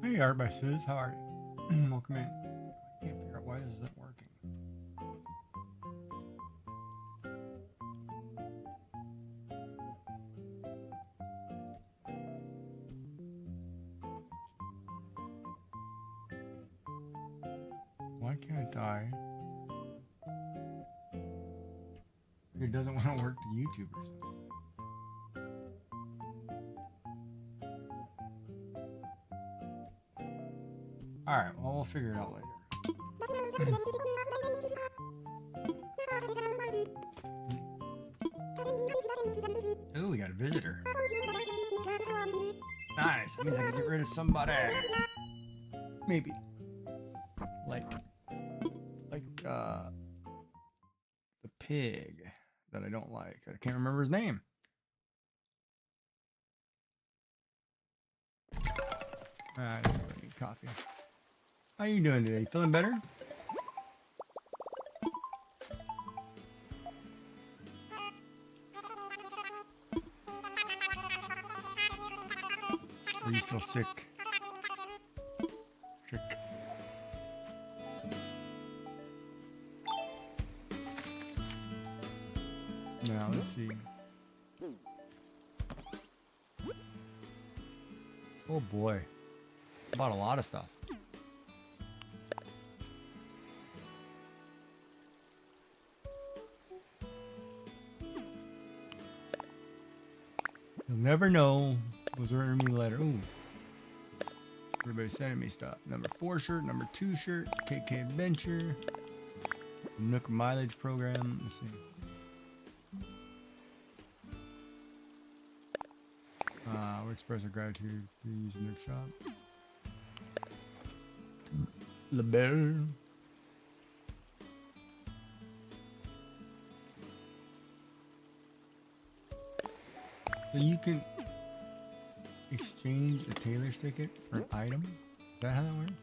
Hey, Art says, how are you? Welcome in. I can't figure out why this isn't working. Why can't I? It doesn't want to work to YouTube or something. Alright, well, we'll figure it out later. Ooh, we got a visitor. Nice, that means I can get rid of somebody. Maybe. Like the pig that I don't like. I can't remember his name. I just need coffee. How you doing today? Feeling better? Are you still sick? Sick. Now let's see. Oh boy. Bought a lot of stuff. You'll never know. Was there any letter? Ooh. Everybody's sending me stuff. Number 4 shirt, number 2 shirt, KK Adventure, Nook Mileage Program. Let's see. We express our gratitude for using Nook Shop. La Belle. So you can exchange a Taylor's ticket for an item? Is that how that works?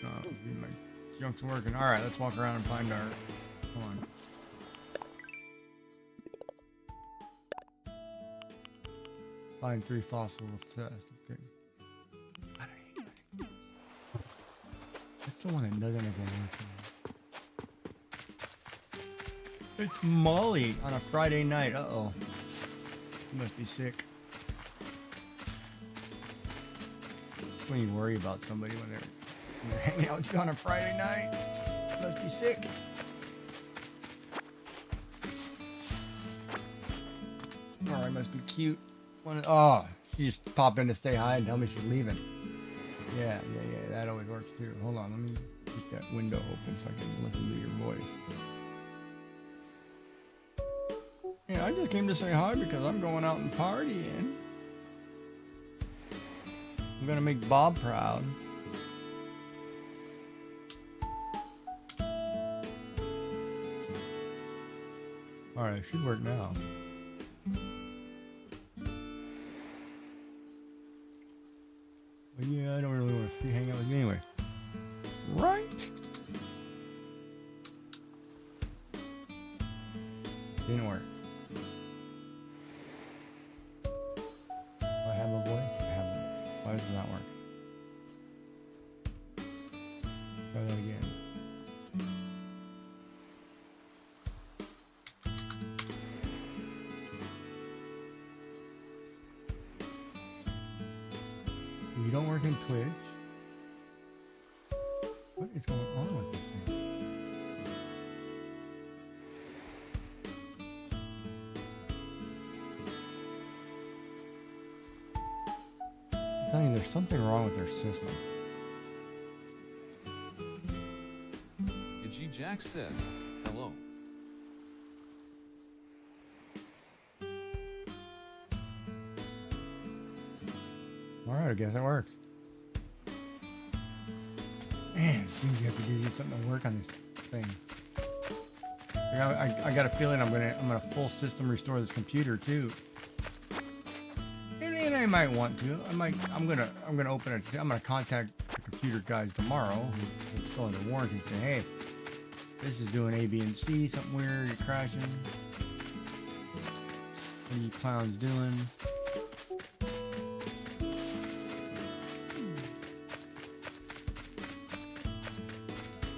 Oh, my junk's working. Alright, let's walk around and find our... Come on. Find 3 fossils fast. Okay. I hate that. That's the one that doesn't ever work. It's Molly on a Friday night. Uh-oh. You must be sick. When you worry about somebody when they're hanging out with you on a Friday night. You must be sick. Or I must be cute. Oh, she just popped in to say hi and tell me she's leaving. Yeah, that always works too. Hold on, let me keep that window open so I can listen to your voice. Yeah, I just came to say hi because I'm going out and partying. I'm gonna make Bob proud. Alright, it should work now. But yeah, I don't really want to hang out with you anyway. Right? Didn't work. Do I have a voice? I have one. Why does it not work? Try that again. You don't work in Twitch? What is going on with this thing? I'm telling you, there's something wrong with their system. G Jack says, hello. Alright, I guess it works. Man, it seems you have to do something to work on this thing. I got a feeling I'm gonna full system restore this computer too. And then I I might want to. I'm gonna open it. I'm gonna contact the computer guys tomorrow who's still under warranty and say, hey, this is doing A, B, and C, something weird, you're crashing. What are you clowns doing?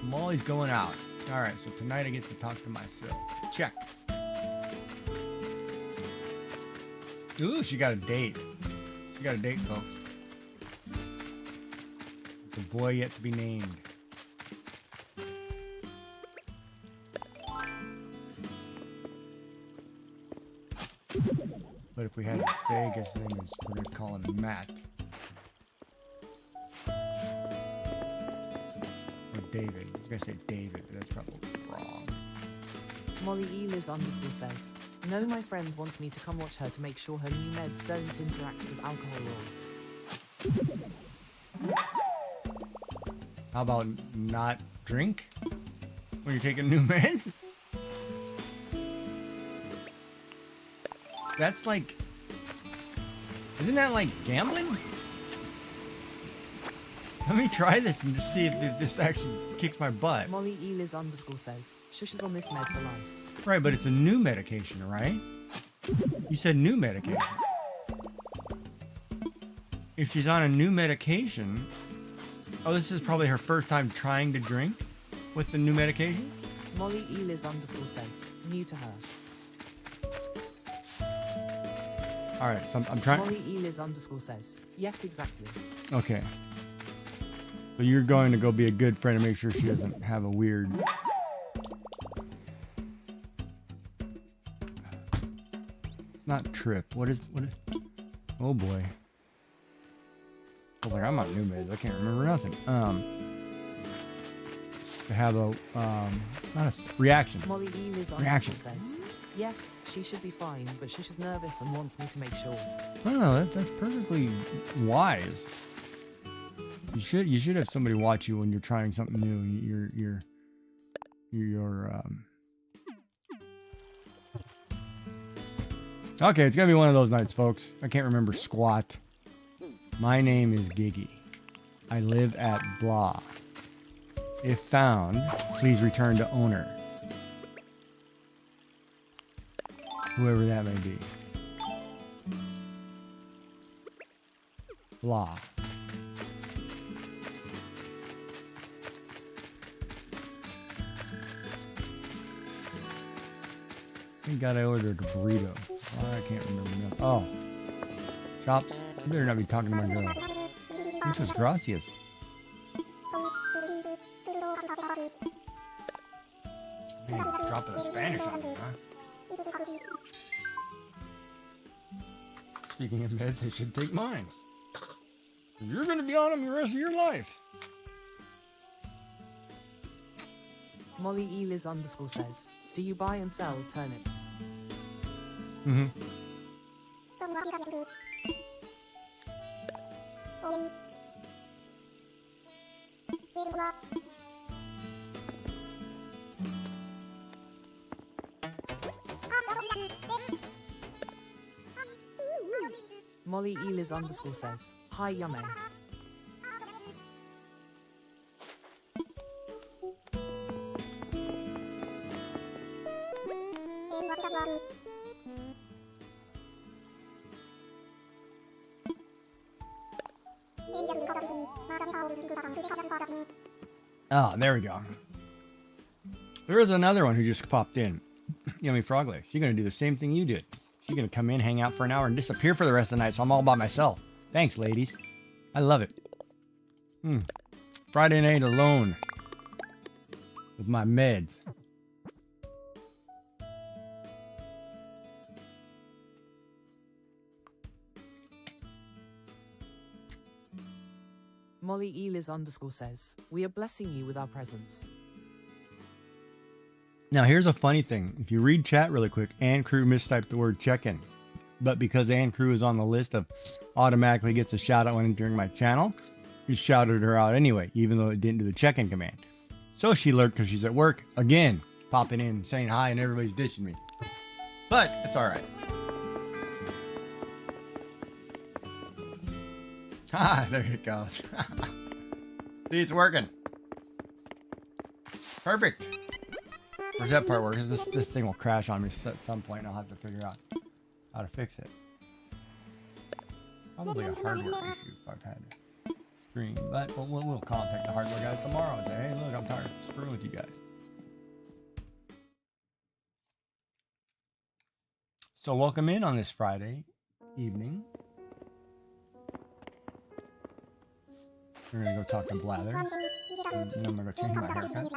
Molly's going out. Alright, so tonight I get to talk to myself. Check. Ooh, she got a date. She got a date, folks. It's a boy yet to be named. But if we had to say, I guess his name is, we're gonna call him Matt. Or David. I was gonna say David, but that's probably wrong. Molly Eliz underscore says, no, my friend wants me to come watch her to make sure her new meds don't interact with alcohol or... How about not drink when you're taking new meds? That's like... Isn't that like gambling? Let me try this and just see if this actually kicks my butt. Molly Eliz underscore says, Shush is on this med for life. Right, but it's a new medication, right? You said new medication. If she's on a new medication... Oh, this is probably her first time trying to drink with the new medication? Molly Eliz underscore says, new to her. Alright, so I'm trying... Molly Eliz underscore says, yes, exactly. Okay. So you're going to go be a good friend and make sure she doesn't have a weird... Not trip. What is... Oh boy. I was like, I'm on new meds. I can't remember nothing. To have a, not a reaction. Molly Eliz underscore says, yes, she should be fine, but Shush is nervous and wants me to make sure. I don't know. That's perfectly wise. You should have somebody watch you when you're trying something new. Okay, it's gonna be one of those nights, folks. I can't remember squat. My name is Giggy. I live at blah. If found, please return to owner. Whoever that may be. Blah. Thank God I ordered a burrito. Oh, I can't remember enough. Oh. Chops. You better not be talking to my girl. Muchas gracias. Man, dropping a Spanish on me, huh? Speaking of meds, they should take mine. You're going to be on them the rest of your life. Molly Eliz underscore says, do you buy and sell turnips? Mm-hmm. Molly Eliz underscore says, hi yummy. Oh, there we go. There is another one who just popped in. Yummy Frog Legs. She's going to do the same thing you did. She's going to come in, hang out for an hour, and disappear for the rest of the night, so I'm all by myself. Thanks, ladies. I love it. Friday night alone. With my meds. Molly Eliz underscore says, we are blessing you with our presence. Now, here's a funny thing. If you read chat really quick, Ann Crew mistyped the word check-in. But because Ann Crew is on the list of automatically gets a shout-out when entering my channel, he shouted her out anyway, even though it didn't do the check-in command. So she lurked because she's at work, again, popping in, saying hi, and everybody's ditching me. But, it's alright. Ah, there it goes. See, it's working. Perfect. Where's that part working? This thing will crash on me at some point, and I'll have to figure out how to fix it. Probably a hardware issue if I've had a screen, but we'll contact the hardware guys tomorrow and say, hey, look, I'm tired of screwing with you guys. So welcome in on this Friday evening. We're gonna go talk to Blather, and then I'm gonna go change my haircut.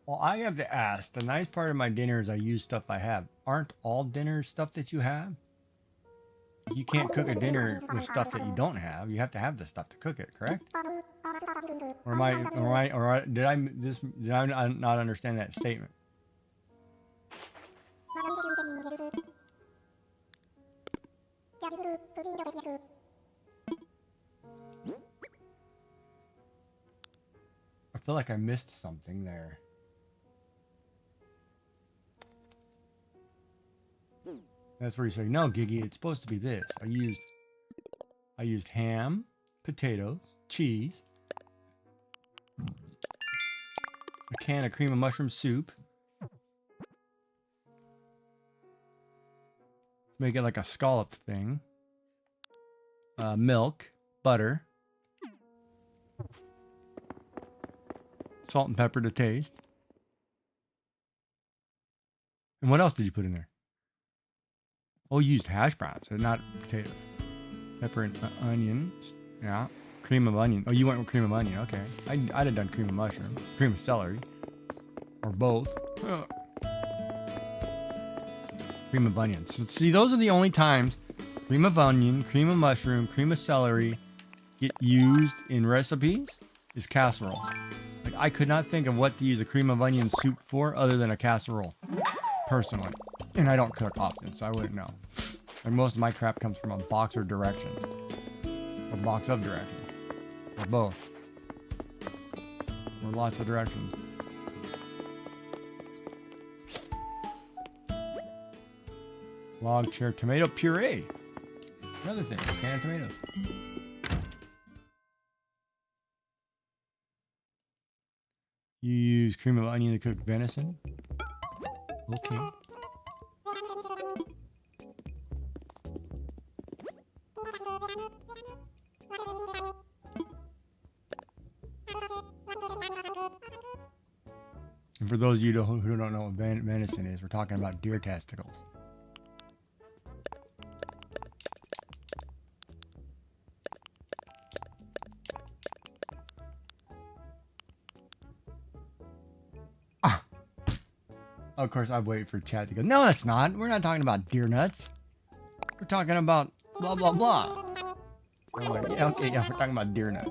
Well, I have to ask. The nice part of my dinner is I use stuff I have. Aren't all dinner stuff that you have? You can't cook a dinner with stuff that you don't have. You have to have the stuff to cook it, correct? Or did I not understand that statement? I feel like I missed something there. That's where you say, no, Giggy, it's supposed to be this. I used ham, potatoes, cheese, a can of cream of mushroom soup. Make it like a scalloped thing. Milk, butter, salt and pepper to taste. And what else did you put in there? Oh, you used hash browns, so not potatoes. Pepper and onion. Yeah. Cream of onion. Oh, you went with cream of onion. Okay. I'd have done cream of mushroom. Cream of celery. Or both. Cream of onion. So, see, those are the only times cream of onion, cream of mushroom, cream of celery get used in recipes is casserole. Like, I could not think of what to use a cream of onion soup for other than a casserole. Personally. And I don't cook often, so I wouldn't know. And most of my crap comes from a box or directions. A box of directions. Or both. Or lots of directions. Log chair tomato puree. Another thing, canned tomatoes. You use cream of onion to cook venison. Okay. And for those of you who don't know what venison is, we're talking about deer testicles. Ah. Of course, I wait for Chad to go, no, that's not. We're not talking about deer nuts. We're talking about blah, blah, blah. I'm like, yeah, okay, yeah, we're talking about deer nuts.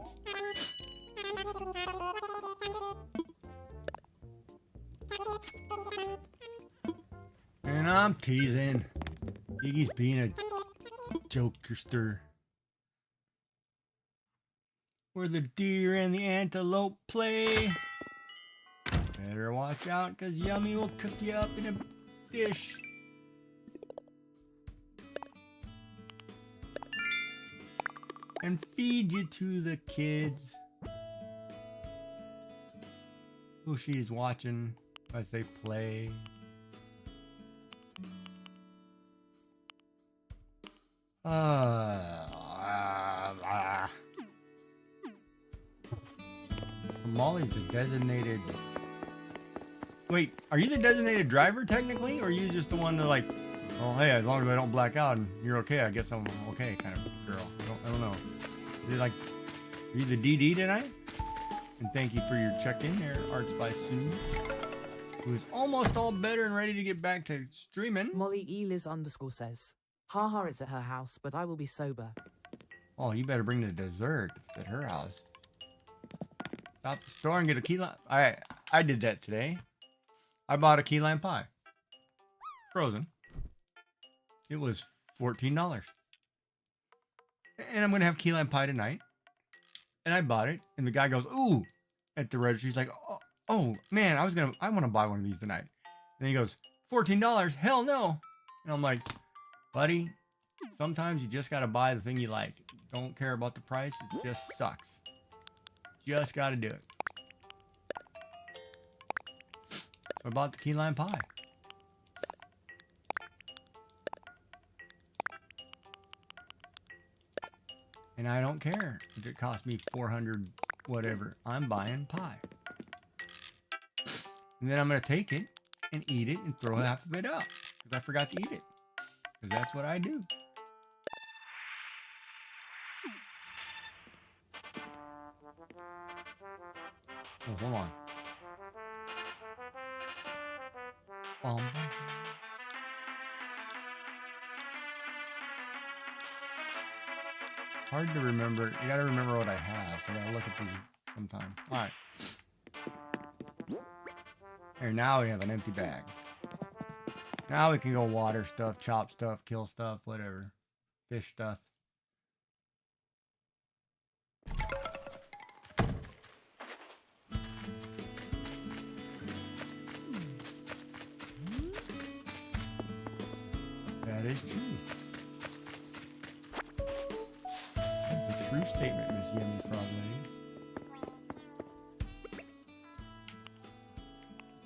And I'm teasing. Iggy's being a jokester. Where the deer and the antelope play. Better watch out, cause Yummy will cook you up in a dish. And feed you to the kids. Who she's watching as they play. Molly's the designated... Wait, are you the designated driver technically? Or are you just the one that like, oh hey, as long as I don't black out and you're okay, I guess I'm okay kind of girl. I don't know. Is it like, are you the DD tonight? And thank you for your check-in there, Arts by Sue, who is almost all better and ready to get back to streaming. Molly Eliz _ says, haha, it's at her house, but I will be sober. Oh, you better bring the dessert if it's at her house. Stop the store and get a key lime. I did that today. I bought a key lime pie. Frozen. It was $14. And I'm going to have key lime pie tonight. And I bought it. And the guy goes, ooh, at the register. He's like, oh man, I want to buy one of these tonight. And he goes, $14? Hell no. And I'm like, buddy, sometimes you just got to buy the thing you like. Don't care about the price. It just sucks. Just got to do it. So I bought the key lime pie. And I don't care if it costs me 400 whatever. I'm buying pie. And then I'm going to take it and eat it and throw half of it out. Because I forgot to eat it. Because that's what I do. Oh, hold on. Hard to remember. You gotta remember what I have. So I gotta look at these sometime. Alright. Here, now we have an empty bag. Now we can go water stuff, chop stuff, kill stuff, whatever. Fish stuff. That is true. That's a true statement, Miss Yummy Frog Ladies.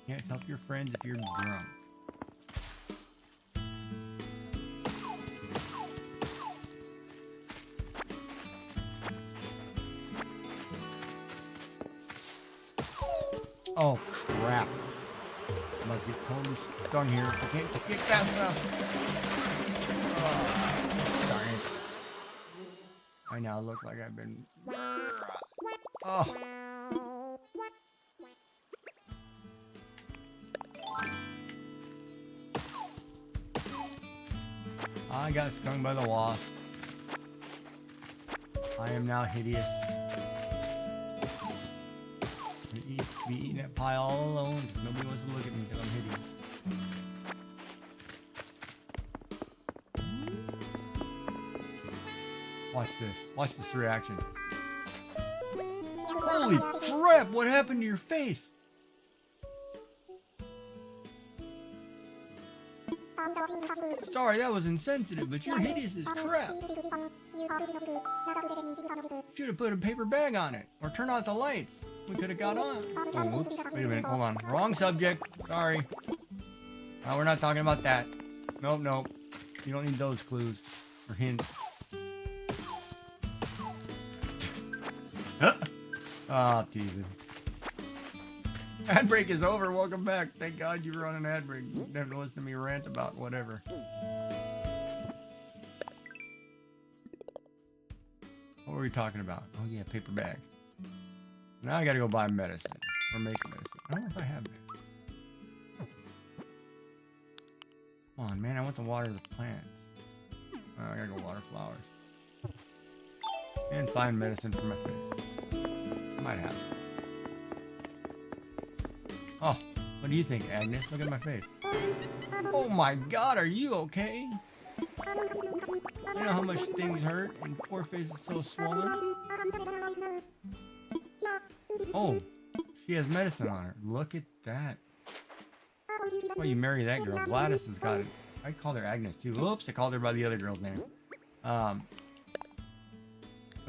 Can't help your friends if you're drunk. Oh crap. I'm about to get totally stung here. I can't get fast enough. Oh, darn it. I now look like I've been... Oh. I got stung by the wasp. I am now hideous. Be eating that pie all alone. Nobody wants to look at me because I'm hideous. Watch this. Watch this reaction. Holy crap! What happened to your face? Sorry, that was insensitive, but you're hideous as crap. Should have put a paper bag on it, or turn out the lights. We could have got on. Oh, whoops. Wait a minute, hold on. Wrong subject. Sorry. No, we're not talking about that. Nope, nope. You don't need those clues or hints. Ah, teasing. Ad break is over. Welcome back. Thank God you were on an ad break. You didn't have to listen to me rant about whatever. What were we talking about? Oh yeah, paper bags. Now I gotta go buy medicine. Or make medicine. I don't know if I have it. Come on, man. I want to water the plants. Oh, I gotta go water flowers. And find medicine for my face. I might have it. Oh, what do you think, Agnes? Look at my face. Oh my God, are you okay? You know how much things hurt and poor face is so swollen? Oh, she has medicine on her. Look at that. Well, you marry that girl. Gladys has got it. I called her Agnes too. Oops, I called her by the other girl's name. That's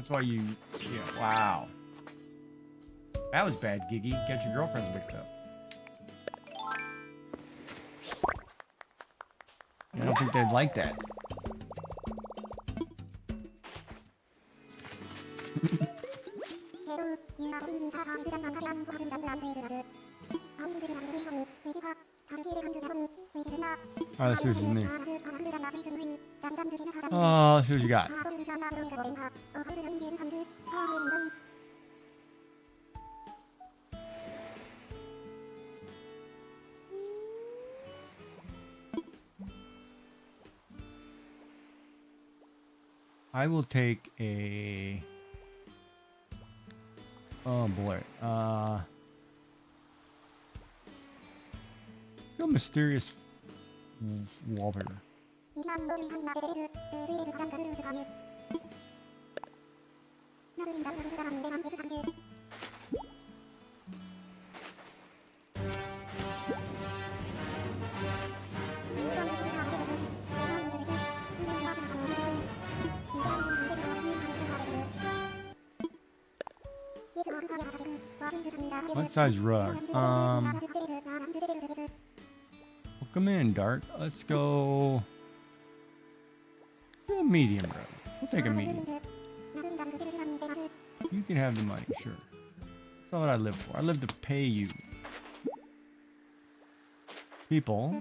why you... Yeah, wow. That was bad, Giggy. Get your girlfriends mixed up. I don't think they'd like that. Alright, let's see what's in there. Oh, let's see what you got. I will take a... Oh boy. Let's go mysterious wallpaper. What size rug? Well, come in, Dark. Let's go. Do a medium rug. We'll take a medium. You can have the money, sure. That's not what I live for. I live to pay you. People.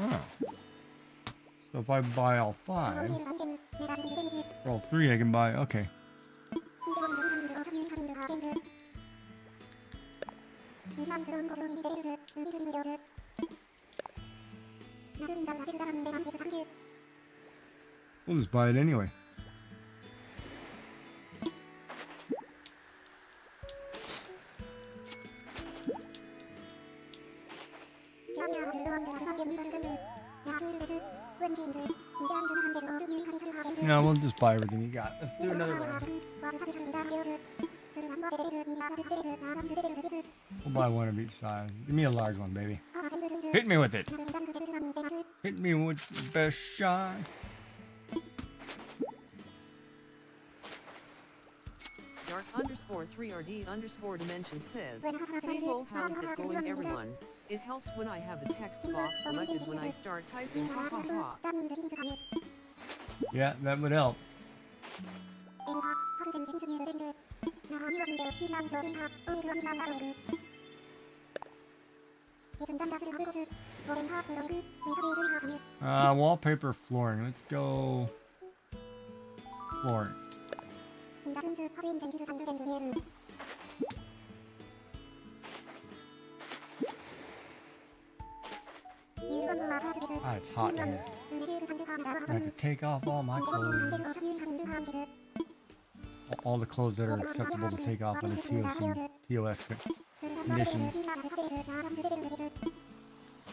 Oh. So if I buy all 5, or all 3 I can buy, okay. We'll just buy it anyway. No, we'll just buy everything you got. Let's do another one. We'll buy one of each size. Give me a large one, baby. Hit me with it. Hit me with the best shot. Dark_3RD_dimension says, Table, how's it going, everyone? It helps when I have the text box selected when I start typing, ha ha ha. Yeah, that would help. Wallpaper flooring. Let's go flooring. Ah, it's hot in here. I have to take off all my clothes. All the clothes that are acceptable to take off under TOS conditions.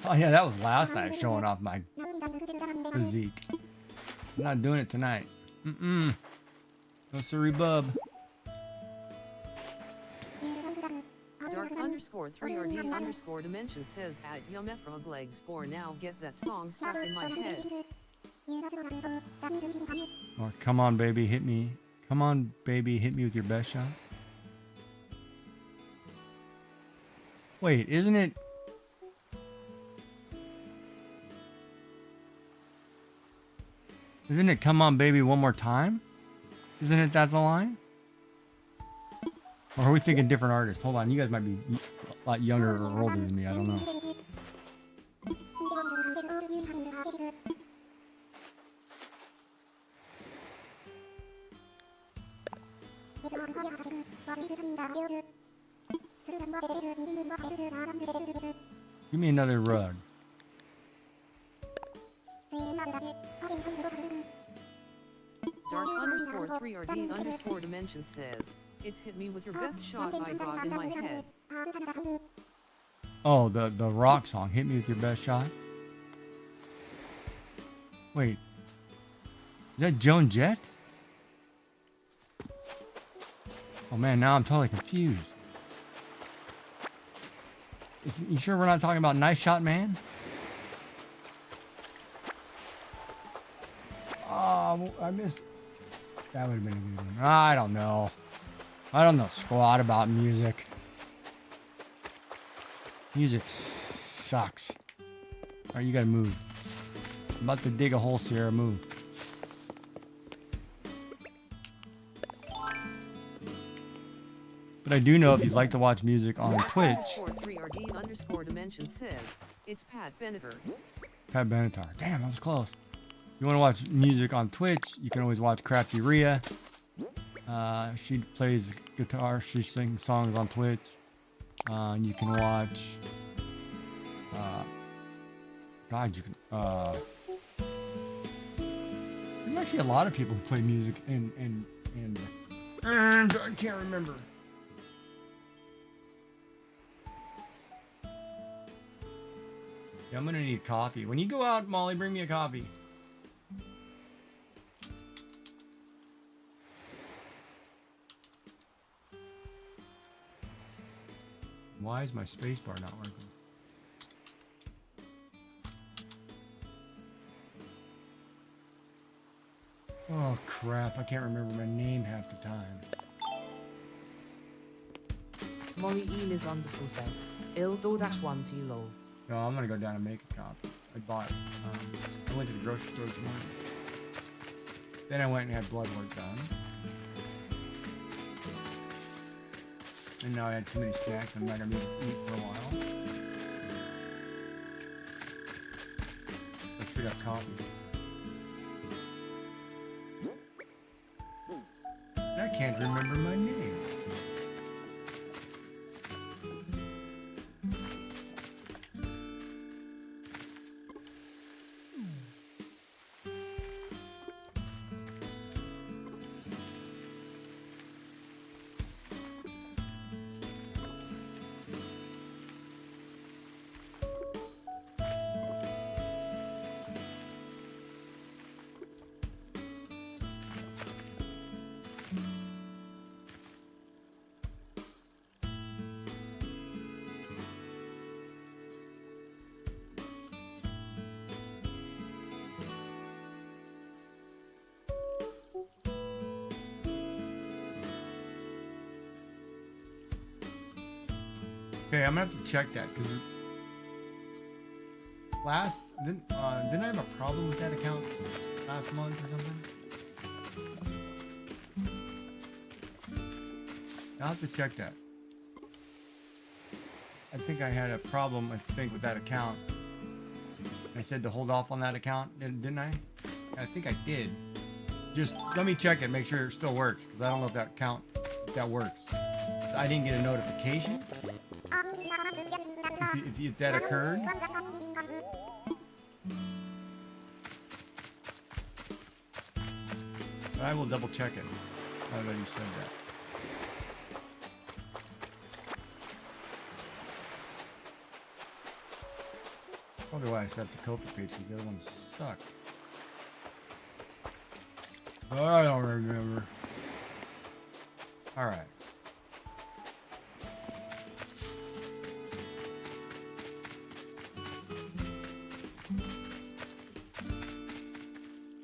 Oh yeah, that was last night showing off my physique. I'm not doing it tonight. No sorry, bub. Dark_3RD_dimension says at Yumefrog legs for now, get that song stuck in my head. Oh, come on, baby, hit me. Come on, baby, hit me with your best shot. Wait, isn't it? Isn't it come on, baby, one more time? Isn't it that the line? Or are we thinking different artists? Hold on, you guys might be a lot younger or older than me, I don't know. Give me another rug. Dark_3RD_dimension says, it's hit me with your best shot by God in my head. Oh, the rock song, hit me with your best shot. Wait, is that Joan Jett? Oh man, now I'm totally confused. You sure we're not talking about Nice Shot Man? Oh, I missed. That would have been a good one. I don't know. I don't know squat about music. Music sucks. Alright, you gotta move. I'm about to dig a hole, Sierra. Move. But I do know if you'd like to watch music on Twitch. Dark_3RD_dimension says, it's Pat Benatar. Pat Benatar. Damn, that was close. If you want to watch music on Twitch, you can always watch Crafty Rhea. She plays guitar, she sings songs on Twitch. You can watch. God, you can. There's actually a lot of people who play music and I can't remember. Yeah, I'm gonna need coffee. When you go out, Molly, bring me a coffee. Why is my spacebar not working? Oh crap, I can't remember my name half the time. Molly Elis underscore says, Ildo-1 lol. No, I'm gonna go down and make a coffee. I bought it. I went to the grocery store this morning. Then I went and had blood work done. And now I had too many snacks. I'm not gonna be able to eat for a while. Let's pick up coffee. And I can't remember my name. Okay, I'm gonna have to check that because didn't I have a problem with that account last month or something? I'll have to check that. I think I had a problem, with that account. I said to hold off on that account, didn't I? I think I did. Just let me check it, make sure it still works, because I don't know if that works. I didn't get a notification. If that occurred. But I will double check it. Now that you said that. Probably why I set up the Kofi page, because the other ones suck. I don't remember. Alright.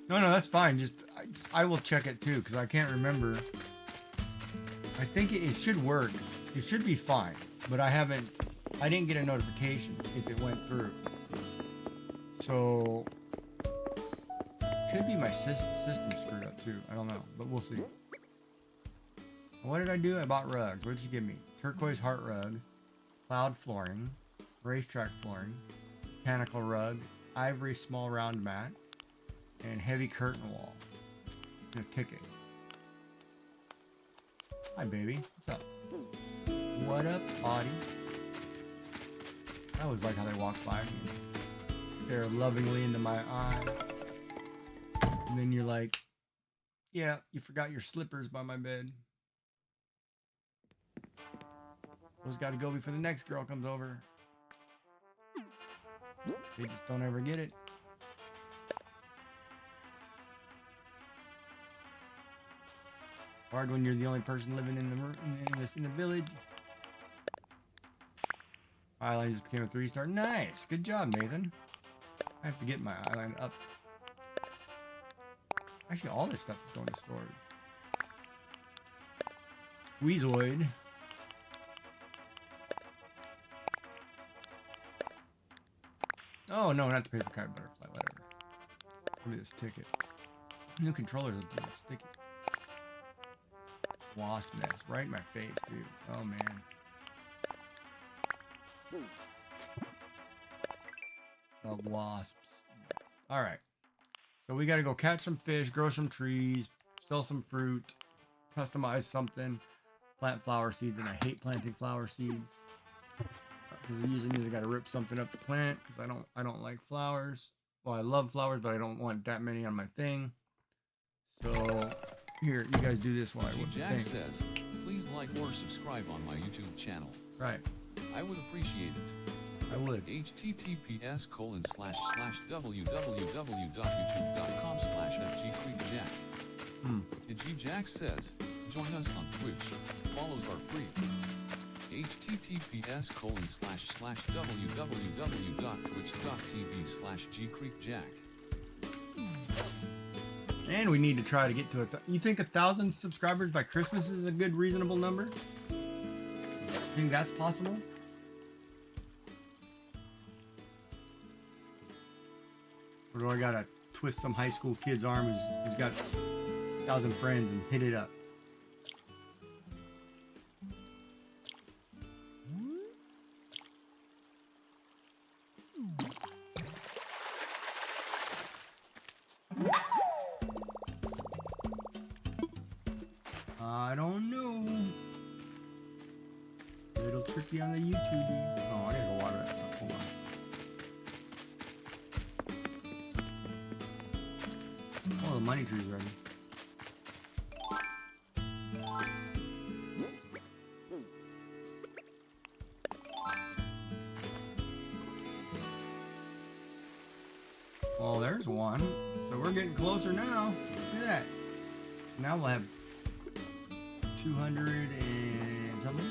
No, that's fine. I will check it too, because I can't remember. I think it should work. It should be fine, but I didn't get a notification if it went through. So, could be my system screwed up too. I don't know, but we'll see. What did I do? I bought rugs. What did you give me? Turquoise heart rug, cloud flooring, racetrack flooring, botanical rug, ivory small round mat, and heavy curtain wall. And a ticket. Hi, baby. What's up? What up, Audie? I always like how they walk by me. Stare lovingly into my eye. And then you're like, yeah, you forgot your slippers by my bed. Those gotta go before the next girl comes over. They just don't ever get it. Hard when you're the only person living in the village. Island just became a 3-star. Nice. Good job, Nathan. I have to get my island up. Actually, all this stuff is going to storage. Squeezoid. Oh, no, not the paper kite butterfly. Whatever. Give me this ticket. New controllers are doing sticky. Wasp nest. Right in my face, dude. Oh, man. The wasps. Alright. So we gotta go catch some fish, grow some trees, sell some fruit, customize something, plant flower seeds, and I hate planting flower seeds. Because it usually means I gotta rip something up to plant. Because I don't like flowers. Well, I love flowers, but I don't want that many on my thing. So here, you guys do this while I whip the Jack thing. says, please like or subscribe on my YouTube channel. Right, I would appreciate it. I would. https://www.youtube.com/FGCreekJack. And Jack says, join us on Twitch. Follows are free. https://www.twitch.tv/GCreekJack. And we need to try to get to you think 1,000 subscribers by Christmas is a good, reasonable number? You think that's possible? Or do I gotta twist some high school kid's arm who's got 1,000 friends and hit it up? I don't know. A little tricky on the YouTube. Oh, I gotta go water that stuff. Hold on. Oh, the money tree's ready. Well, there's one. So we're getting closer now. Look at that. Now we'll have 200 and something.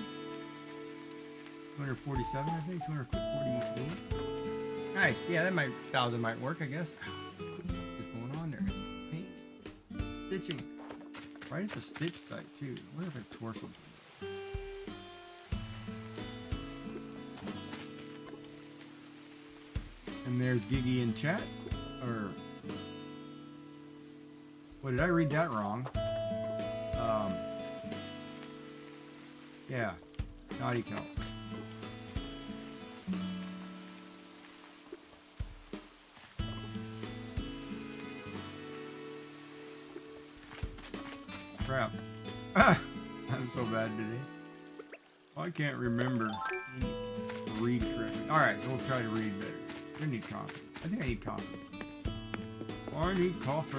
247, I think. 248. Nice. Yeah, that 1,000 might work, I guess. What's going on there? Paint. Stitching. Right at the stitch site, too. I wonder if it's tore something. And there's Giggy in chat. Or. What, did I read that wrong? Yeah. Naughty count. Crap. Ah, I'm so bad today. I can't remember. Read correctly. Alright, so we'll try to read better. I need coffee. I think I need coffee. I need coffee.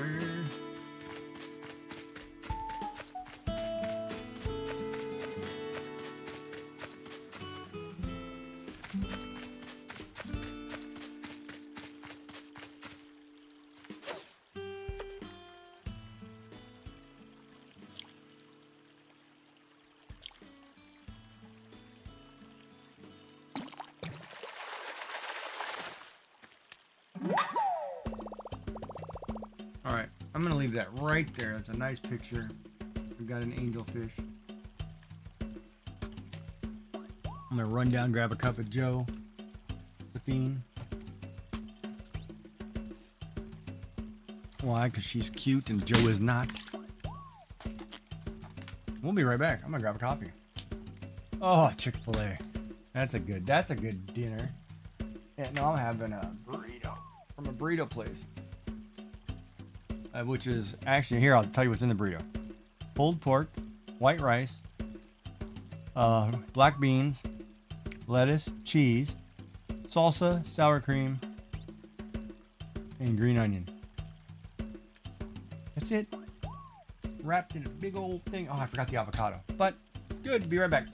Alright, I'm gonna leave that right there. That's a nice picture. We've got an angelfish. I'm gonna run down, grab a cup of Joe. The fiend. Why? Because she's cute and Joe is not. We'll be right back. I'm gonna grab a coffee. Oh, Chick-fil-A. That's a good dinner. Yeah, no, I'm having a burrito from a burrito place. Which is actually, here, I'll tell you what's in the burrito. Pulled pork, white rice, black beans, lettuce, cheese, salsa, sour cream, and green onion. That's it. Wrapped in a big old thing. Oh, I forgot the avocado. But good. Be right back.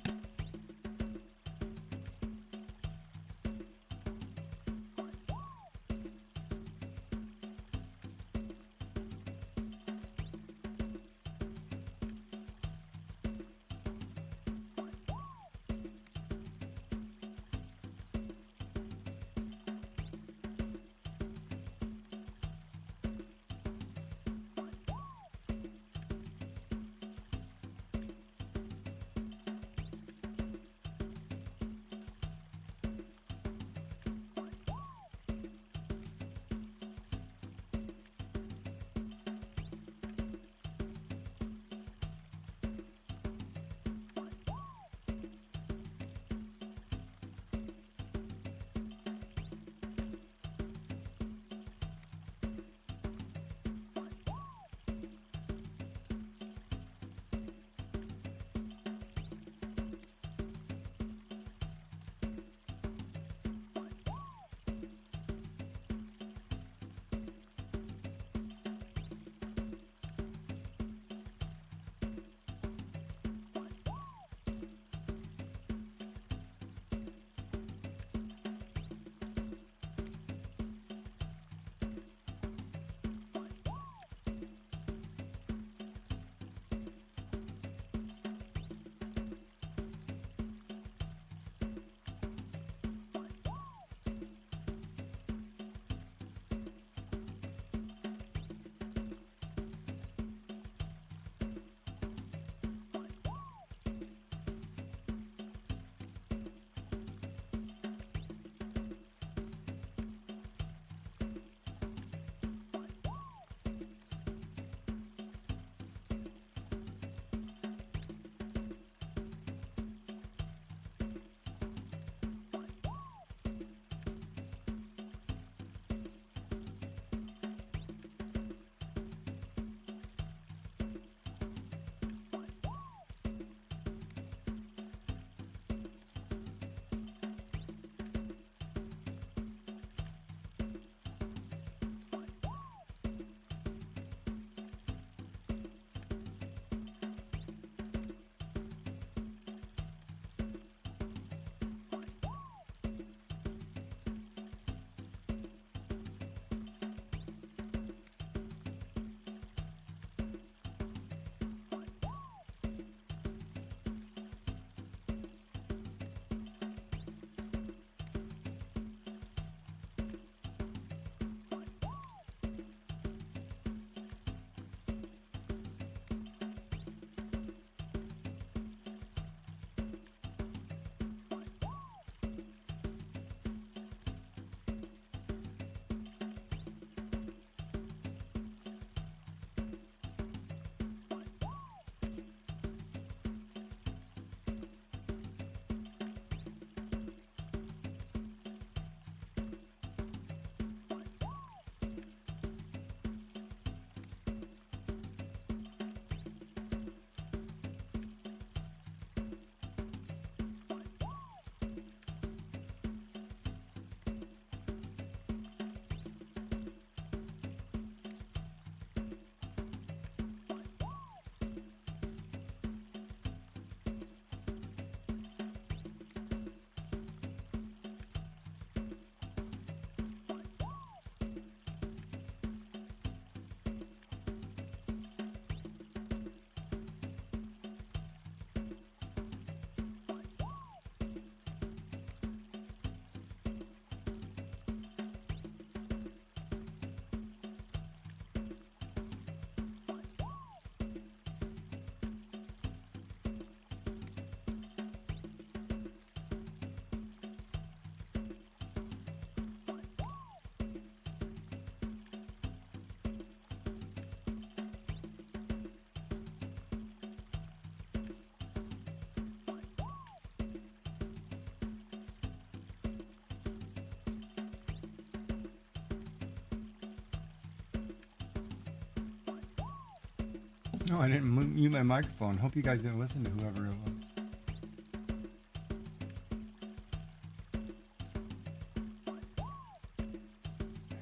No, I didn't mute my microphone. Hope you guys didn't listen to whoever it was.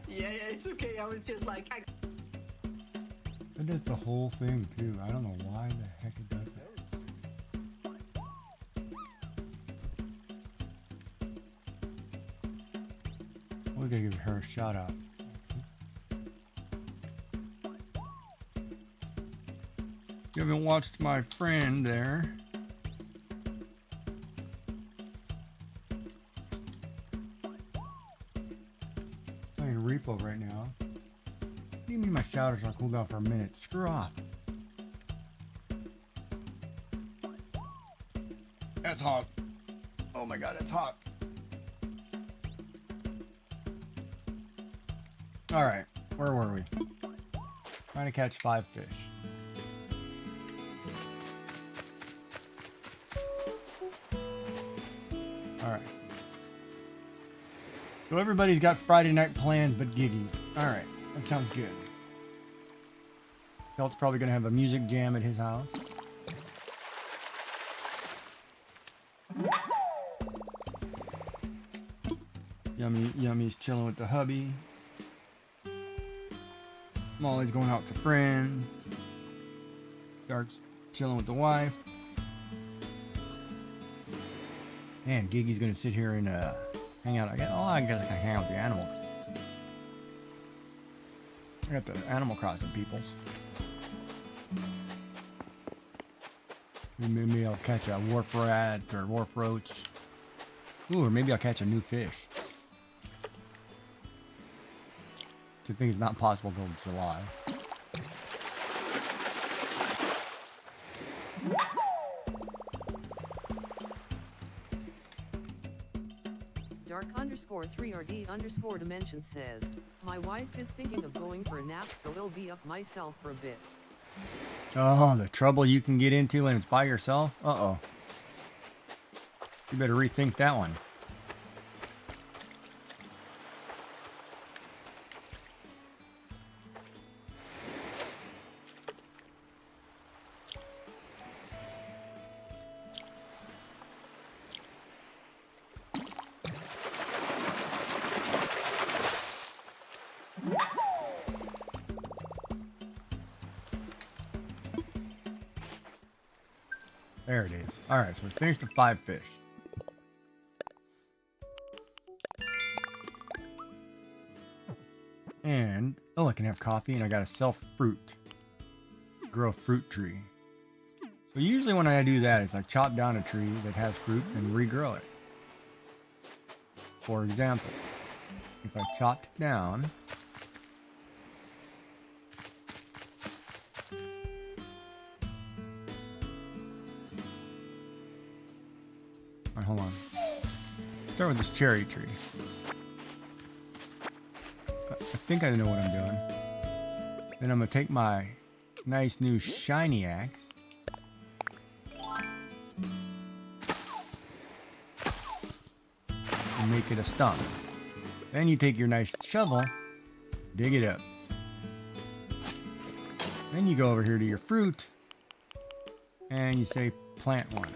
Yeah, it's okay. I was just like, It does the whole thing too. I don't know why the heck it does that. We're gonna give her a shout out. You haven't watched my friend there. Playing repo right now. What do you mean my shouters are cool down for a minute? Screw off. That's hot. Oh my god, it's hot. Alright, where were we? Trying to catch 5 fish. Alright. So everybody's got Friday night plans but Giggy. Alright, that sounds good. Felt's probably gonna have a music jam at his house. Yummy's chilling with the hubby. Molly's going out with a friend. Dark's chilling with the wife. Man, Giggy's gonna sit here and hang out. I guess I can hang out with the animals. I got the Animal Crossing peoples. Maybe I'll catch a wharf rat or wharf roach. Ooh, or maybe I'll catch a new fish. I think it's not possible until July. Dark_3RD_dimension says, my wife is thinking of going for a nap, so I'll be up myself for a bit. Oh, the trouble you can get into when it's by yourself? Uh-oh. You better rethink that one. There it is. Alright, so we finished the 5 fish. And, oh, I can have coffee and I gotta sell fruit. Grow a fruit tree. So usually when I do that, it's like chop down a tree that has fruit and regrow it. For example, if I chopped down hold on. Start with this cherry tree. I think I know what I'm doing. Then I'm gonna take my nice new shiny axe. And make it a stump. Then you take your nice shovel, dig it up. Then you go over here to your fruit, and you say plant one.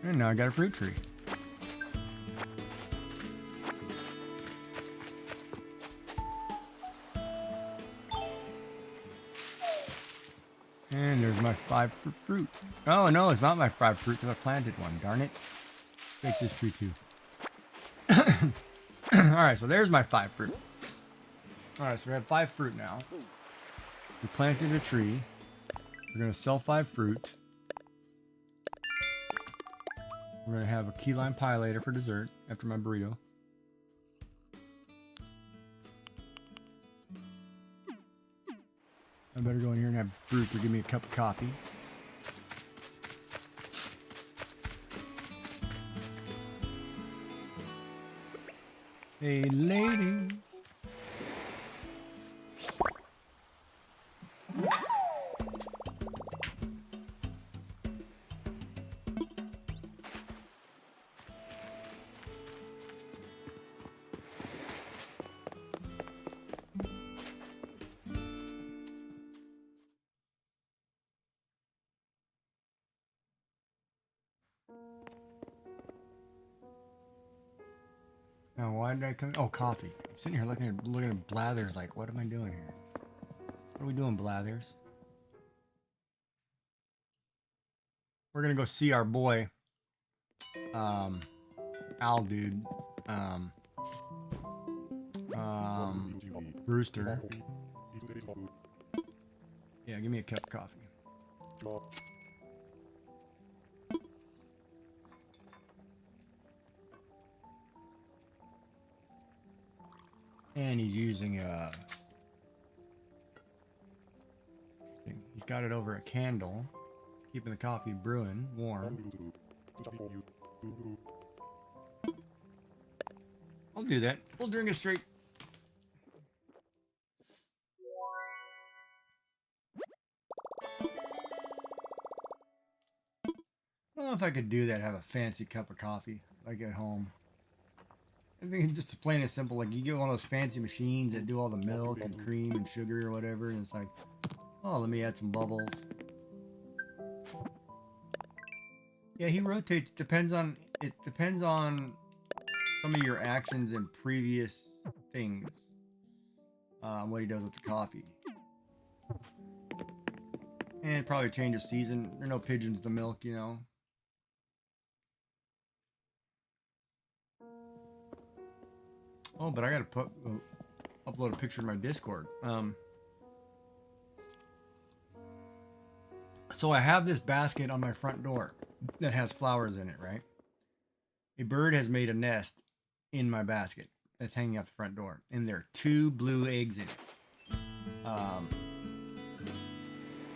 And now I got a fruit tree. And there's my 5 fruit. Oh no, it's not my 5 fruit because I planted one. Darn it. Take this tree too. Alright, so there's my 5 fruit. Alright, so we have 5 fruit now. We planted a tree. We're going to sell 5 fruit. We're going to have a key lime pie later for dessert after my burrito. I better go in here and have fruit to give me a cup of coffee. Hey, ladies. Now, why did I come? Oh, coffee. I'm sitting here looking at Blathers like, what am I doing here? What are we doing, Blathers? We're gonna go see our boy, Al dude, Brewster. Yeah, give me a cup of coffee. And he's using he's got it over a candle, keeping the coffee brewing warm. I'll do that. We'll drink it straight. I don't know if I could do that, have a fancy cup of coffee like at home. I think it's just plain and simple. Like you get one of those fancy machines that do all the milk and cream and sugar or whatever, and it's like, oh, let me add some bubbles. Yeah, he rotates. It depends on some of your actions in previous things. What he does with the coffee. And probably change the season. There are no pigeons to milk, you know. Oh, but I gotta upload a picture in my Discord. So I have this basket on my front door that has flowers in it, right? A bird has made a nest in my basket that's hanging out the front door, and there are 2 blue eggs in it.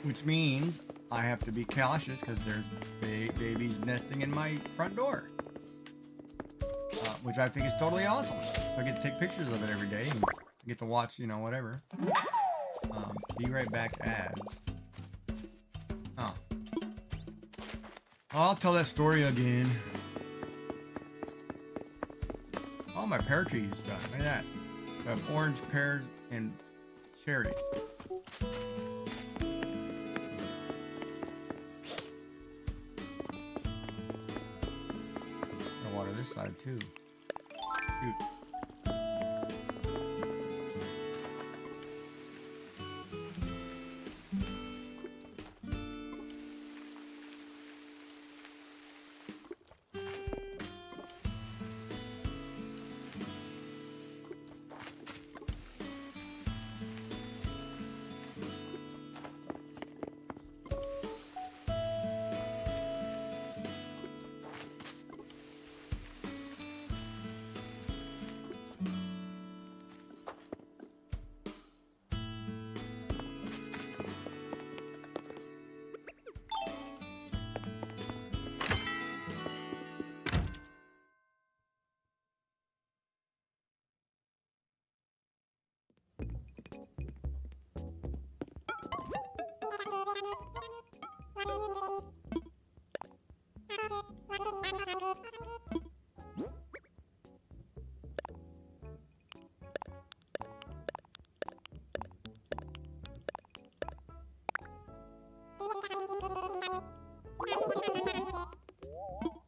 Which means I have to be cautious because there's babies nesting in my front door. Which I think is totally awesome. So I get to take pictures of it every day and I get to watch, you know, whatever. Be right back ads. Oh. I'll tell that story again. Oh, my pear tree is done. Look at that. I have orange, pears, and cherries. I'll water this side too. Shoot.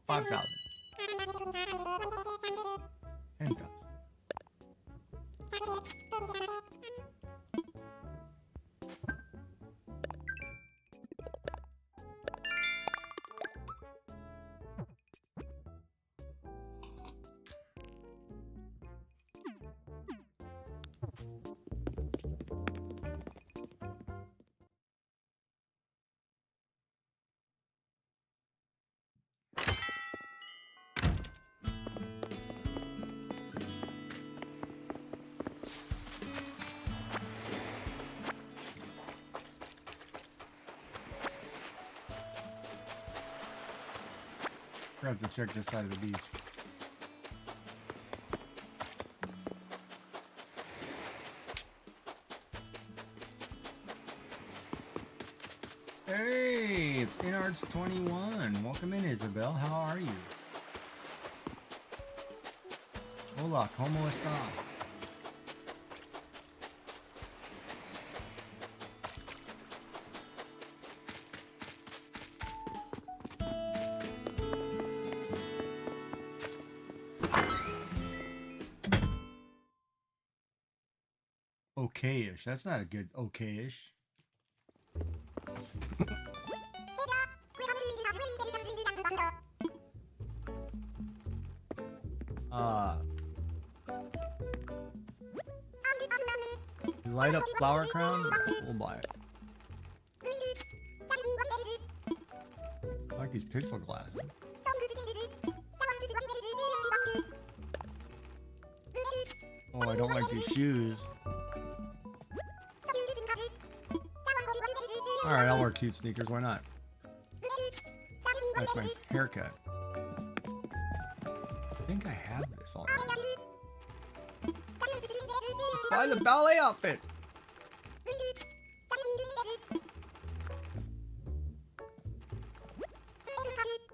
$5,000. $10,000. I have to check this side of the beach. Hey, it's InArts21. Welcome in, Isabel. How are you? Hola, ¿cómo está? okayish. That's not a good okayish. Light up flower crown? We'll buy it. I like these pixel glasses. Oh, I don't like these shoes. Alright, I'll wear cute sneakers. Why not? That's my haircut. I think I have this already. Buy the ballet outfit!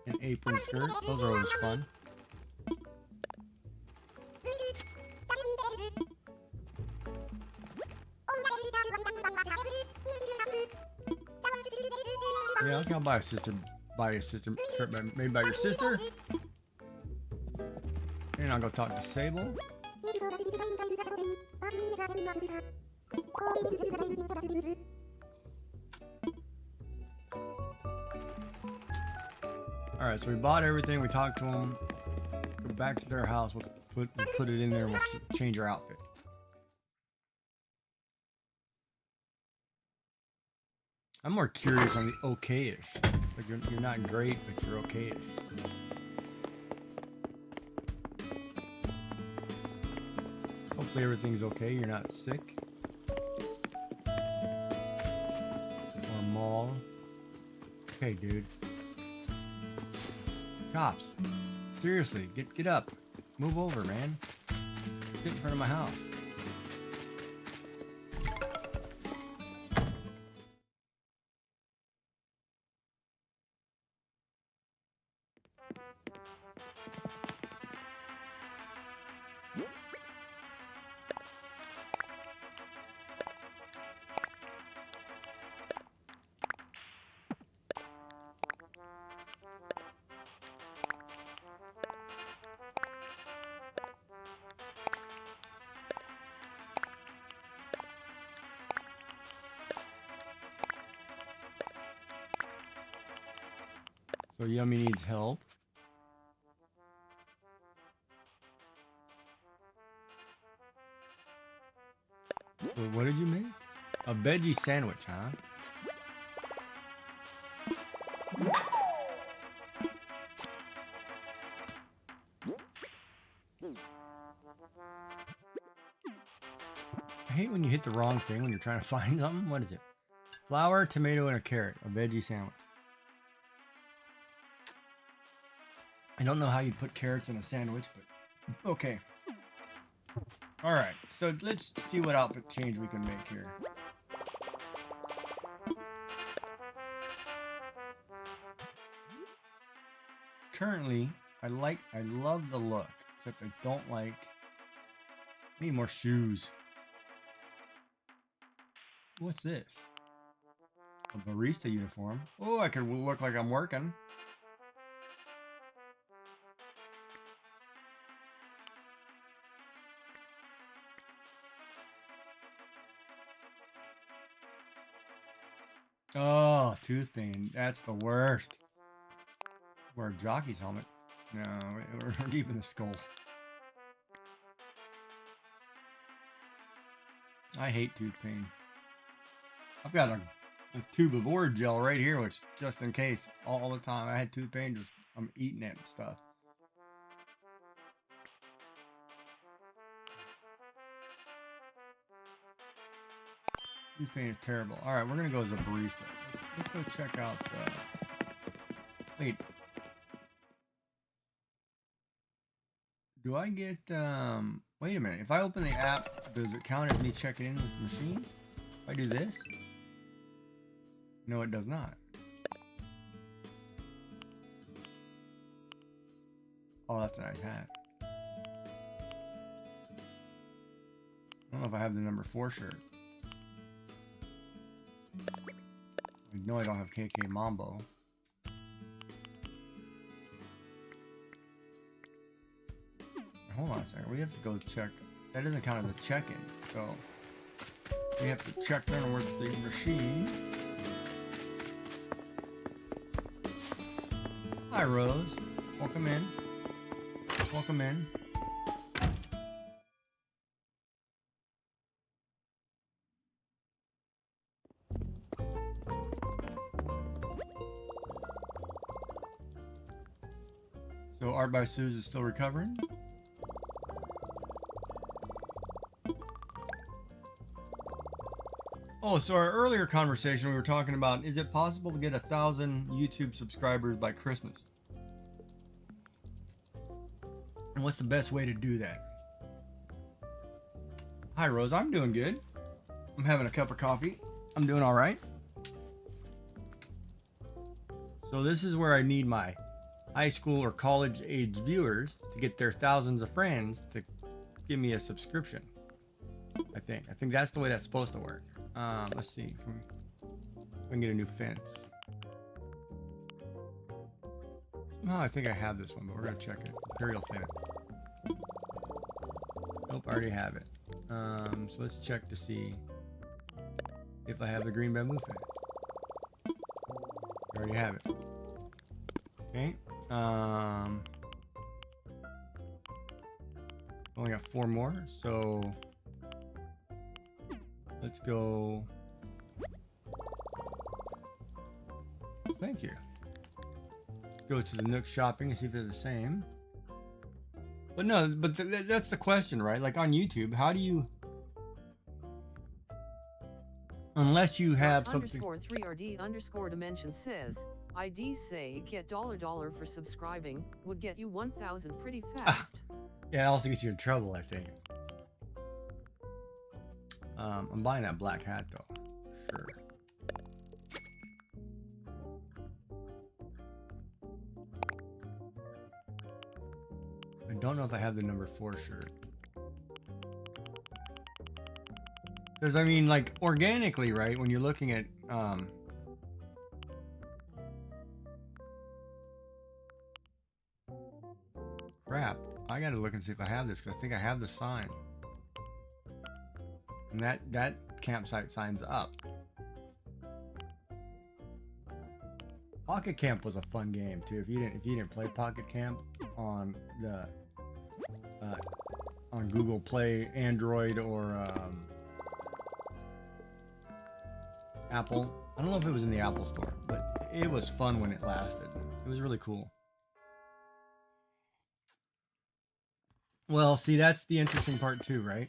An apron skirt. Those are always fun. Yeah, okay, I'll buy a sister. Buy a sister shirt made by your sister. And I'll go talk to Sable. Alright, so we bought everything, we talked to them. Go back to their house, we'll put it in there and we'll change our outfit. I'm more curious on the okayish. Like you're not great, but you're okayish. Hopefully everything's okay, you're not sick. Or maul. Okay, dude. Cops. Seriously, get up. Move over, man. Get in front of my house. So Yummy needs help. So what did you make? A veggie sandwich, huh? I hate when you hit the wrong thing when you're trying to find something. What is it? Flour, tomato, and a carrot. A veggie sandwich. I don't know how you put carrots in a sandwich, but okay. Alright, so let's see what outfit change we can make here. Currently, I love the look, except I don't like, I need more shoes. What's this? A barista uniform. Oh, I could look like I'm working. Oh, tooth pain. That's the worst. Wear a jockey's helmet. No, we're keeping the skull. I hate tooth pain. I've got a tube of Ord gel right here, which just in case, all the time I had tooth pain, just I'm eating it and stuff. Tooth pain is terrible. All right, we're gonna go as a barista. Let's go check out. Wait. Do I get? Wait a minute. If I open the app, does it count as me checking in with the machine? If I do this? No, it does not. Oh, that's a nice hat. I don't know if I have the number 4 shirt. I know I don't have KK Mambo. Hold on a second. We have to go check. That doesn't count as a check-in. So We have to check in with the machine. Hi, Rose. Welcome in. Welcome in. So Art by Suze is still recovering. Oh, so our earlier conversation we were talking about, is it possible to get 1,000 YouTube subscribers by Christmas? And what's the best way to do that? Hi, Rose. I'm doing good. I'm having a cup of coffee. I'm doing all right. So this is where I need my high school or college age viewers to get their thousands of friends to give me a subscription. I think that's the way that's supposed to work. Let's see if we can get a new fence. Somehow I think I have this one, but we're gonna check it. Imperial fence. Nope, I already have it. So let's check to see if I have the green bamboo fence. I already have it. Okay. Only got 4 more, so let's go. Thank you. Let's go to the Nook shopping and see if they're the same. But no, but that's the question, right? Like on YouTube, how do you, unless you have something. _3RD_dimension says, ID say get $$ for subscribing, would get you 1,000 pretty fast. Yeah, it also gets you in trouble, I think. I'm buying that black hat though. Sure. I don't know if I have the number 4 shirt. Because I mean, like organically, right? When you're looking at crap, I gotta look and see if I have this because I think I have the sign. And that campsite signs up. Pocket Camp was a fun game too. If you didn't play Pocket Camp on the on Google Play, Android, or Apple. I don't know if it was in the Apple Store, but it was fun when it lasted. It was really cool. Well, see, that's the interesting part too, right?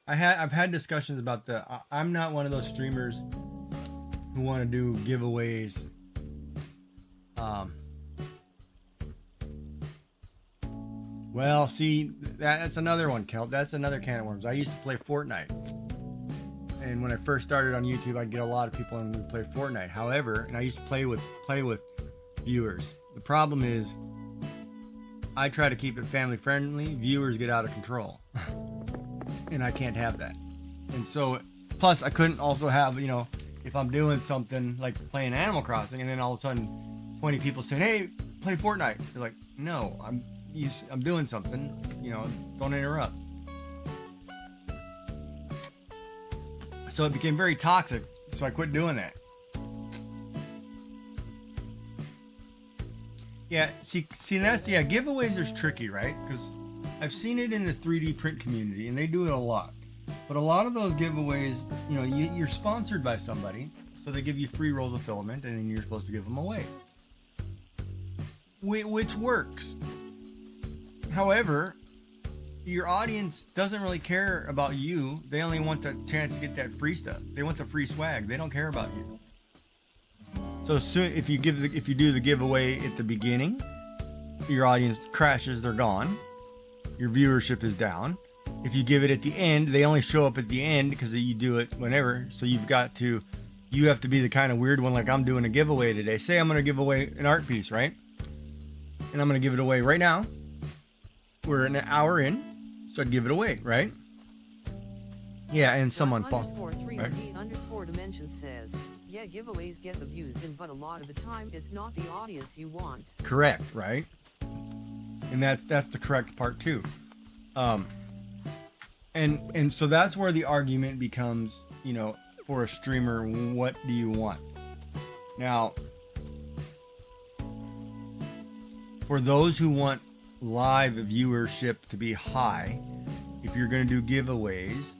I've had discussions about I'm not one of those streamers who want to do giveaways. Well, see, that's another one, Kelt. That's another can of worms. I used to play Fortnite. And when I first started on YouTube, I'd get a lot of people in to play Fortnite. However, and I used to play with viewers. The problem is I try to keep it family friendly. Viewers get out of control. And I can't have that. And so, plus I couldn't also have, you know, if I'm doing something like playing Animal Crossing and then all of a sudden 20 people saying, hey, play Fortnite. They're like, no, I'm doing something, you know, don't interrupt. So it became very toxic, so I quit doing that. Yeah, see that's, yeah, giveaways are tricky, right? Because I've seen it in the 3D print community, and they do it a lot. But a lot of those giveaways, you know, you're sponsored by somebody, so they give you free rolls of filament, and then you're supposed to give them away. Which works. However, your audience doesn't really care about you. They only want the chance to get that free stuff. They want the free swag. They don't care about you. So soon, if you do the giveaway at the beginning, your audience crashes. They're gone. Your viewership is down. If you give it at the end, they only show up at the end because you do it whenever. So you have to be the kind of weird one, like I'm doing a giveaway today. Say I'm going to give away an art piece, right? And I'm going to give it away right now. We're an hour in, so I'd give it away, right? Yeah, and someone falls. _3RD_dimension says, yeah, giveaways get the views in, but a lot of the time it's not the audience you want. Correct, right? And that's the correct part too. And so that's where the argument becomes, you know, for a streamer, what do you want? Now, for those who want live viewership to be high, if you're going to do giveaways,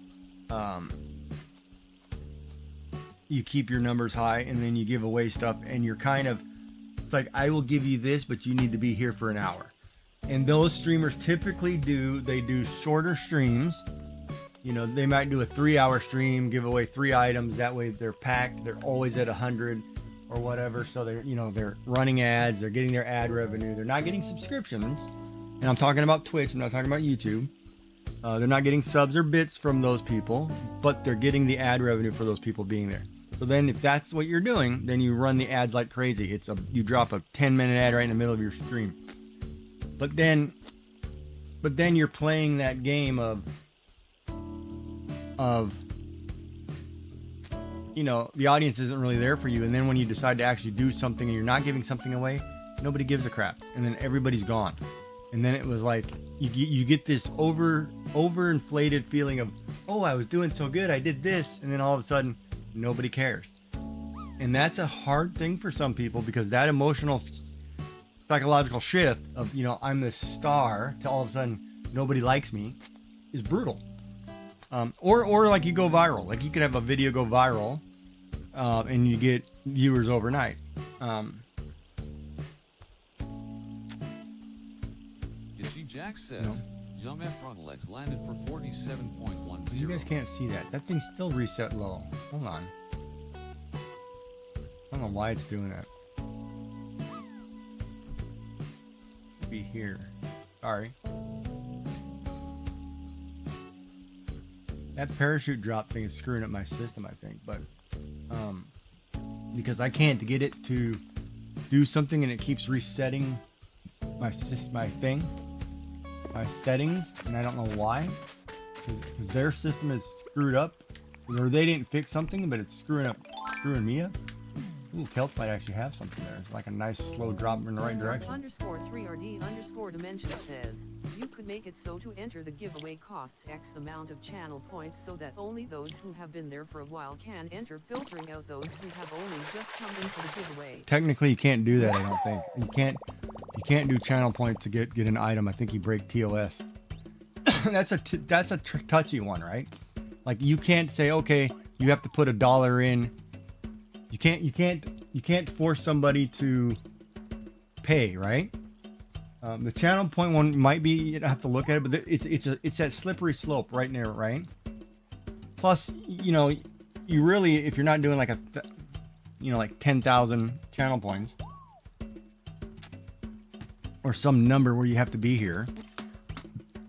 you keep your numbers high and then you give away stuff, and you're kind of, it's like, I will give you this, but you need to be here for an hour. And those streamers typically they do shorter streams. You know, they might do a 3-hour stream, give away 3 items. That way they're packed. They're always at 100 or whatever. So they're, you know, they're running ads. They're getting their ad revenue. They're not getting subscriptions. And I'm talking about Twitch. I'm not talking about YouTube. They're not getting subs or bits from those people, but they're getting the ad revenue for those people being there. So then if that's what you're doing, then you run the ads like crazy. You drop a 10-minute ad right in the middle of your stream. But then you're playing that game of, you know, the audience isn't really there for you. And then when you decide to actually do something and you're not giving something away, nobody gives a crap. And then everybody's gone. And then it was like, you get this overinflated feeling of, oh, I was doing so good, I did this. And then all of a sudden, nobody cares. And that's a hard thing for some people, because that emotional psychological shift of, you know, I'm the star, to all of a sudden nobody likes me, is brutal. Or like you go viral. Like you could have a video go viral, and you get viewers overnight. Jack says, Yum Efron legs landed for 47.10. You guys can't see that. That thing's still reset low. Hold on. I don't know why it's doing that. Be here. Sorry. That parachute drop thing is screwing up my system, I think. But because I can't get it to do something, and it keeps resetting my thing. My settings, and I don't know why, because their system is screwed up, or they didn't fix something, but it's screwing me up. Ooh, Kelp might actually have something there. It's like a nice slow drop in the right direction. _3RD_dimension says, you could make it so to enter the giveaway costs X amount of channel points, so that only those who have been there for a while can enter, filtering out those who have only just come in for the giveaway. Technically, you can't do that, I don't think. You can't do channel points to get an item. I think you break TOS. That's a touchy one, right? Like, you can't say, okay, you have to put $1 in. You can't force somebody to pay, right? The channel point one might be, you'd have to look at it, but it's that slippery slope right there, right? Plus, you know, you really, if you're not doing like like 10,000 channel points, or some number where you have to be here.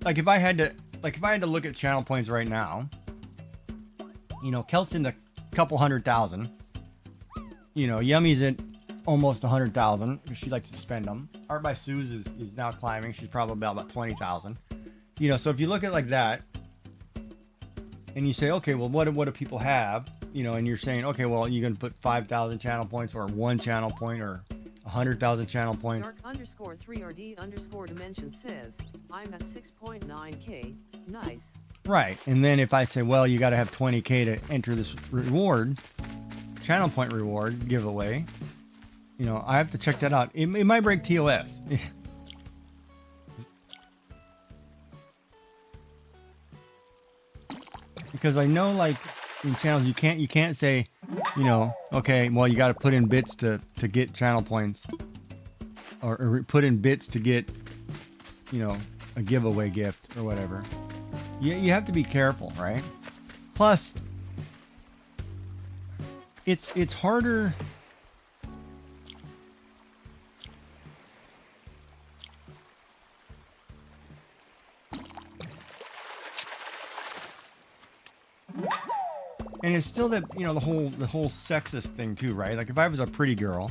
Like if I had to look at channel points right now, you know, Kelt's in a couple 100,000. You know, Yummy's at almost 100,000 because she likes to spend them. Art by Sue's is now climbing. She's probably about 20,000. You know, so if you look at it like that, and you say, okay, well, what do people have? You know, and you're saying, okay, well, you're gonna put 5,000 channel points, or 1 channel point, or 100,000 channel points. Dark_3RD_dimension says, I'm at 6.9k. Nice. Right. And then if I say, well, you got to have 20k to enter this reward, channel point reward giveaway, you know, I have to check that out. It might break TOS. Because I know, like, in channels, you can't say, you know, okay, well, you got to put in bits to get channel points, or put in bits to get, you know, a giveaway gift or whatever. You have to be careful, right? Plus, it's harder. And it's still that, you know, the whole sexist thing too, right? Like if I was a pretty girl,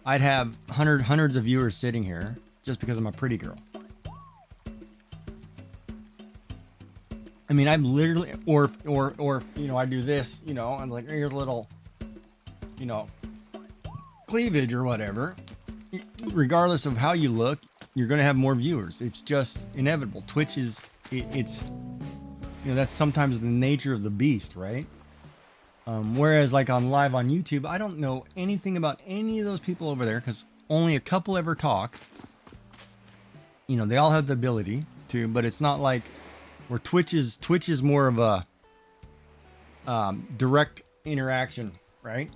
I'd have hundreds of viewers sitting here just because I'm a pretty girl. I mean, I'm literally, or you know, I do this, you know, I'm like, here's a little, you know, cleavage or whatever. Regardless of how you look, you're going to have more viewers. It's just inevitable. Twitch is, it's You know, that's sometimes the nature of the beast, right? Whereas like on live on YouTube, I don't know anything about any of those people over there because only a couple ever talk. You know, they all have the ability to, but it's not like where Twitch is more of a direct interaction, right?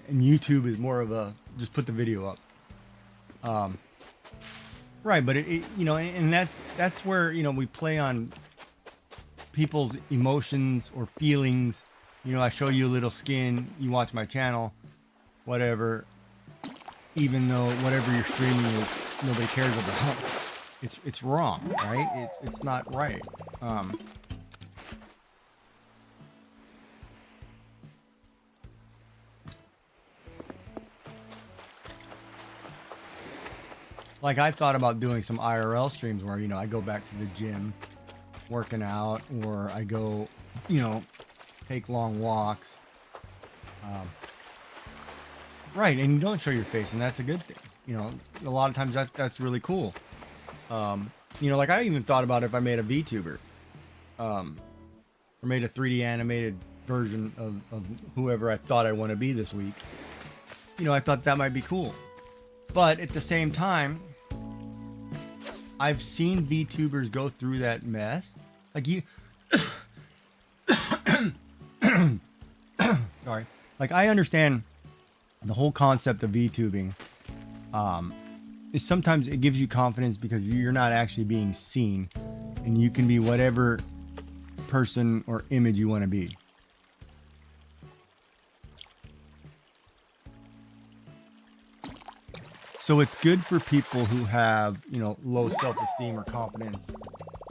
And YouTube is more of a just put the video up. Right, but it you know, and that's where, you know, we play on people's emotions or feelings. You know, I show you a little skin, you watch my channel, whatever. Even though whatever you're streaming is nobody cares about, it's wrong, right? It's not right. Like I thought about doing some IRL streams where, you know, I go back to the gym, working out, or I go, you know, take long walks. Right, and you don't show your face, and that's a good thing. You know, a lot of times that's really cool. You know, like I even thought about if I made a VTuber, or made a 3D animated version of whoever I thought I want to be this week. You know, I thought that might be cool. But at the same time, I've seen VTubers go through that mess. Like you... Sorry. Like I understand the whole concept of VTubing. Is sometimes it gives you confidence because you're not actually being seen. And you can be whatever person or image you want to be. So it's good for people who have, you know, low self-esteem or confidence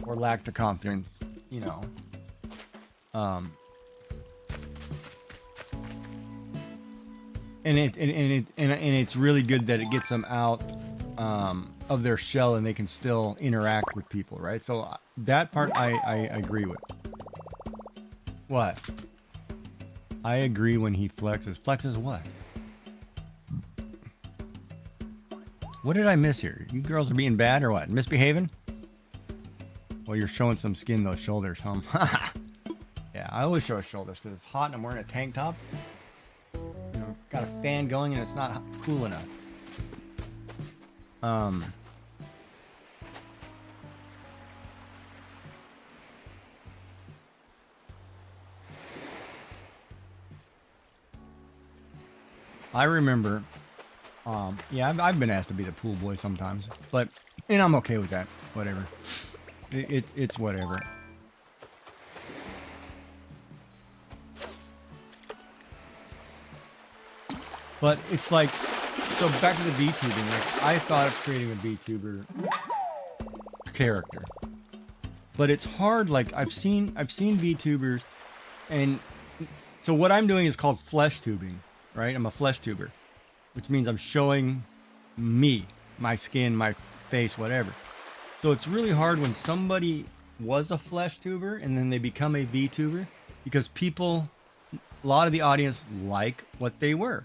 or lack the confidence, you know. And it's really good that it gets them out of their shell and they can still interact with people, right? So that part I agree with. What? I agree when he flexes. Flexes what? What did I miss here? You girls are being bad or what? Misbehaving? Well, you're showing some skin, those shoulders, huh? Yeah, I always show shoulders because it's hot and I'm wearing a tank top. You know, got a fan going and it's not cool enough. I remember... yeah, I've been asked to be the pool boy sometimes, but, and I'm okay with that, whatever. It's whatever. But it's like, so back to the VTubing, like, I thought of creating a VTuber character, but it's hard. Like I've seen VTubers, and so what I'm doing is called flesh tubing, right? I'm a flesh tuber, which means I'm showing me, my skin, my face, whatever. So it's really hard when somebody was a flesh tuber and then they become a VTuber, because people, a lot of the audience like what they were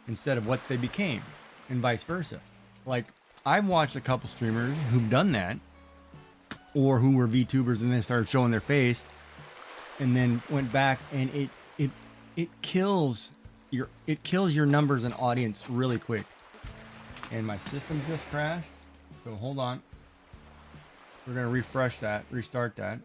instead of what they became, and vice versa. Like I've watched a couple streamers who've done that, or who were VTubers and then started showing their face and then went back, and it kills your numbers and audience really quick. And my system just crashed, so hold on. We're gonna refresh that, restart that.